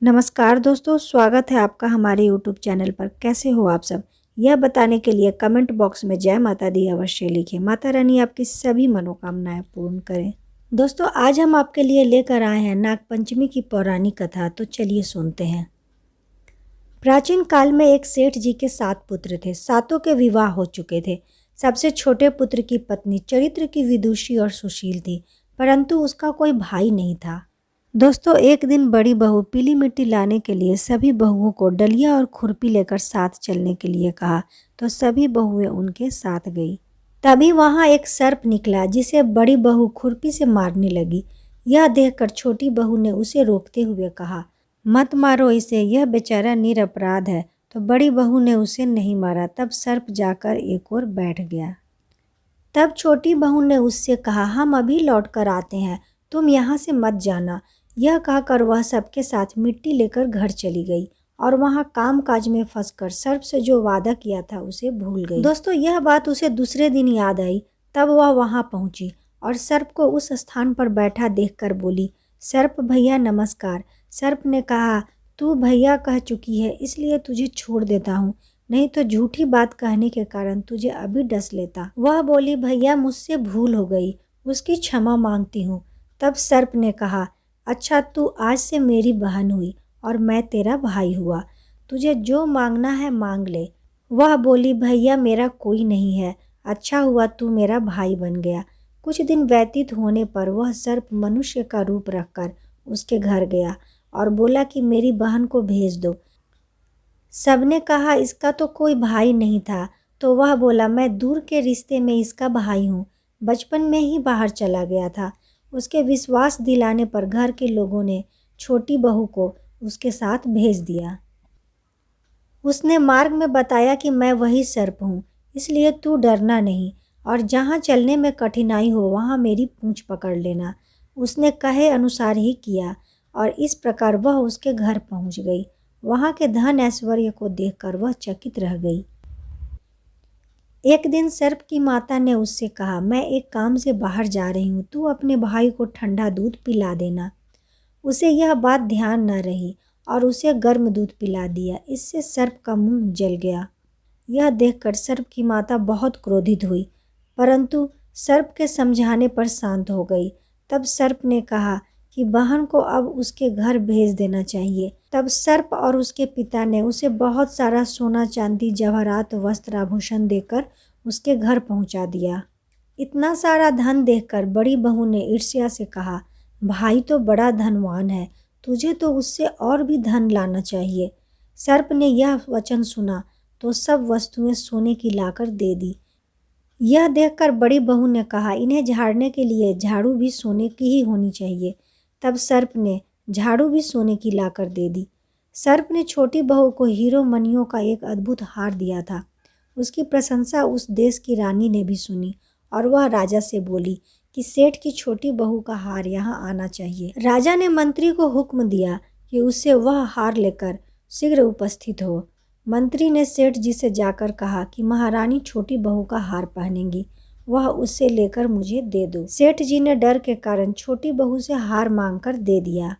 नमस्कार दोस्तों, स्वागत है आपका हमारे यूट्यूब चैनल पर। कैसे हो आप सब? यह बताने के लिए कमेंट बॉक्स में जय माता दी अवश्य लिखें। माता रानी आपकी सभी मनोकामनाएं पूर्ण करें। दोस्तों, आज हम आपके लिए लेकर आए हैं नागपंचमी की पौराणिक कथा। तो चलिए सुनते हैं। प्राचीन काल में एक सेठ जी के 7 पुत्र थे। सातों के विवाह हो चुके थे। सबसे छोटे पुत्र की पत्नी चरित्र की विदुषी और सुशील थी, परंतु उसका कोई भाई नहीं था। दोस्तों, एक दिन बड़ी बहू पीली मिट्टी लाने के लिए सभी बहुओं को डलिया और खुरपी लेकर साथ चलने के लिए कहा, तो सभी बहुएं उनके साथ गई। तभी वहां एक सर्प निकला, जिसे बड़ी बहू खुरपी से मारने लगी। यह देखकर छोटी बहू ने उसे रोकते हुए कहा, मत मारो इसे, यह बेचारा निरपराध है। तो बड़ी बहू ने उसे नहीं मारा। तब सर्प जाकर एक ओर बैठ गया। तब छोटी बहू ने उससे कहा, हम अभी लौट कर आते हैं, तुम यहाँ से मत जाना। यह कहकर वह सबके साथ मिट्टी लेकर घर चली गई और वहाँ काम काज में फंसकर सर्प से जो वादा किया था उसे भूल गई। दोस्तों, यह बात उसे दूसरे दिन याद आई। तब वह वहाँ पहुँची और सर्प को उस स्थान पर बैठा देखकर बोली, सर्प भैया नमस्कार। सर्प ने कहा, तू भैया कह चुकी है, इसलिए तुझे छोड़ देता हूँ, नहीं तो झूठी बात कहने के कारण तुझे अभी डस लेता। वह बोली, भैया मुझसे भूल हो गई, उसकी क्षमा मांगती हूँ। तब सर्प ने कहा, अच्छा, तू आज से मेरी बहन हुई और मैं तेरा भाई हुआ, तुझे जो मांगना है मांग ले। वह बोली, भैया मेरा कोई नहीं है, अच्छा हुआ तू मेरा भाई बन गया। कुछ दिन व्यतीत होने पर वह सर्प मनुष्य का रूप रखकर उसके घर गया और बोला कि मेरी बहन को भेज दो। सबने कहा, इसका तो कोई भाई नहीं था। तो वह बोला, मैं दूर के रिश्ते में इसका भाई हूँ, बचपन में ही बाहर चला गया था। उसके विश्वास दिलाने पर घर के लोगों ने छोटी बहू को उसके साथ भेज दिया। उसने मार्ग में बताया कि मैं वही सर्प हूँ, इसलिए तू डरना नहीं और जहाँ चलने में कठिनाई हो वहाँ मेरी पूँछ पकड़ लेना। उसने कहे अनुसार ही किया और इस प्रकार वह उसके घर पहुँच गई। वहाँ के धन ऐश्वर्य को देखकर वह चकित रह गई। एक दिन सर्प की माता ने उससे कहा, मैं एक काम से बाहर जा रही हूँ, तू अपने भाई को ठंडा दूध पिला देना। उसे यह बात ध्यान न रही और उसे गर्म दूध पिला दिया। इससे सर्प का मुंह जल गया। यह देखकर सर्प की माता बहुत क्रोधित हुई, परंतु सर्प के समझाने पर शांत हो गई। तब सर्प ने कहा कि बहन को अब उसके घर भेज देना चाहिए। तब सर्प और उसके पिता ने उसे बहुत सारा सोना चांदी जवाहरात वस्त्र आभूषण देकर उसके घर पहुंचा दिया। इतना सारा धन देखकर बड़ी बहू ने ईर्ष्या से कहा, भाई तो बड़ा धनवान है, तुझे तो उससे और भी धन लाना चाहिए। सर्प ने यह वचन सुना तो सब वस्तुएं सोने की लाकर दे दी। यह देखकर बड़ी बहू ने कहा, इन्हें झाड़ने के लिए झाड़ू भी सोने की ही होनी चाहिए। तब सर्प ने झाड़ू भी सोने की लाकर दे दी। सर्प ने छोटी बहू को हीरो मणियों का एक अद्भुत हार दिया था। उसकी प्रशंसा उस देश की रानी ने भी सुनी और वह राजा से बोली कि सेठ की छोटी बहू का हार यहाँ आना चाहिए। राजा ने मंत्री को हुक्म दिया कि उससे वह हार लेकर शीघ्र उपस्थित हो। मंत्री ने सेठ जी से जाकर कहा कि महारानी छोटी बहू का हार पहनेंगी, वह उससे लेकर मुझे दे दो। सेठ जी ने डर के कारण छोटी बहू से हार मांगकर दे दिया।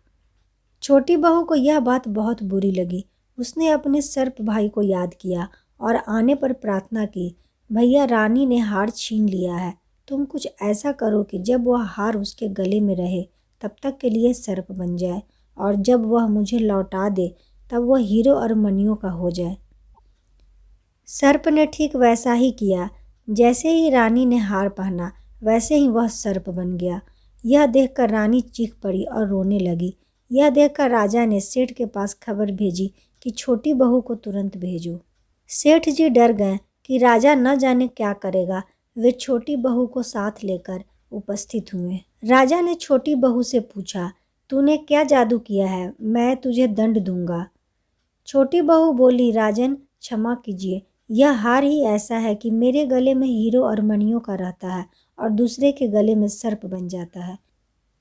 छोटी बहू को यह बात बहुत बुरी लगी। उसने अपने सर्प भाई को याद किया और आने पर प्रार्थना की, भैया रानी ने हार छीन लिया है, तुम कुछ ऐसा करो कि जब वह हार उसके गले में रहे तब तक के लिए सर्प बन जाए और जब वह मुझे लौटा दे तब वह हीरो और मणियों का हो जाए। सर्प ने ठीक वैसा ही किया। जैसे ही रानी ने हार पहना वैसे ही वह सर्प बन गया। यह देखकर रानी चीख पड़ी और रोने लगी। यह देखकर राजा ने सेठ के पास खबर भेजी कि छोटी बहू को तुरंत भेजो। सेठ जी डर गए कि राजा न जाने क्या करेगा। वे छोटी बहू को साथ लेकर उपस्थित हुए। राजा ने छोटी बहू से पूछा, तूने क्या जादू किया है, मैं तुझे दंड दूंगा। छोटी बहू बोली, राजन क्षमा कीजिए, यह हार ही ऐसा है कि मेरे गले में हीरो और मणियों का रहता है और दूसरे के गले में सर्प बन जाता है।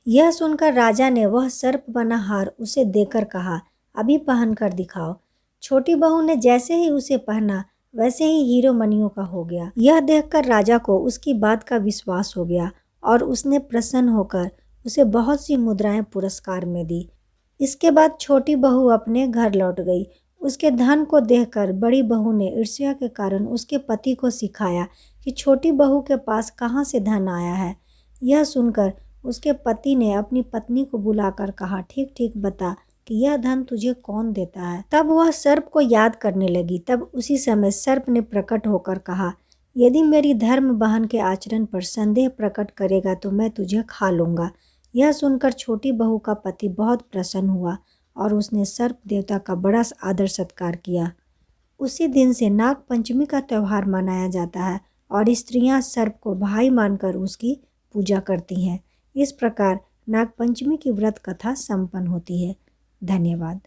यह सुनकर राजा ने वह सर्प बना हार उसे देकर कहा, अभी पहन कर दिखाओ। छोटी बहू ने जैसे ही उसे पहना वैसे ही हीरो मणियों का हो गया। यह देखकर राजा को उसकी बात का विश्वास हो गया और उसने प्रसन्न होकर उसे बहुत सी मुद्राएं पुरस्कार में दी। इसके बाद छोटी बहू अपने घर लौट गई। उसके धन को देखकर बड़ी बहू ने ईर्ष्या के कारण उसके पति को सिखाया कि छोटी बहू के पास कहाँ से धन आया है। यह सुनकर उसके पति ने अपनी पत्नी को बुलाकर कहा, ठीक ठीक बता कि यह धन तुझे कौन देता है। तब वह सर्प को याद करने लगी। तब उसी समय सर्प ने प्रकट होकर कहा, यदि मेरी धर्म बहन के आचरण पर संदेह प्रकट करेगा तो मैं तुझे खा लूँगा। यह सुनकर छोटी बहू का पति बहुत प्रसन्न हुआ और उसने सर्प देवता का बड़ा आदर सत्कार किया। उसी दिन से नाग पंचमी का त्यौहार मनाया जाता है और स्त्रियां सर्प को भाई मानकर उसकी पूजा करती हैं। इस प्रकार नाग पंचमी की व्रत कथा संपन्न होती है। धन्यवाद।